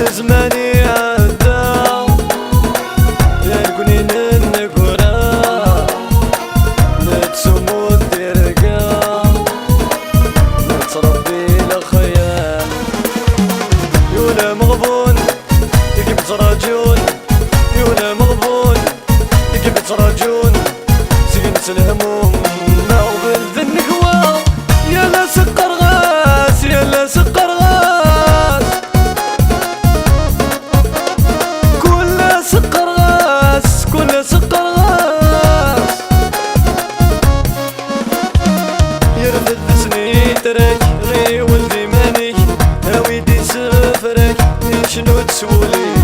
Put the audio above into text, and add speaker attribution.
Speaker 1: زماني عدى يا القنين النقرة نتسمو الدرقة نتربي الخيال يولا مغبون يقبض رجون يولا مغبون يقبض رجون سقنت الهموم ما وبلد النقوى يا لا سقر غاس يا لا سقر غاس كل سقر غاس كل سقر غاس يرفد سنين ترك غي ولدي ماني هاويدي سفرك شنو تسولي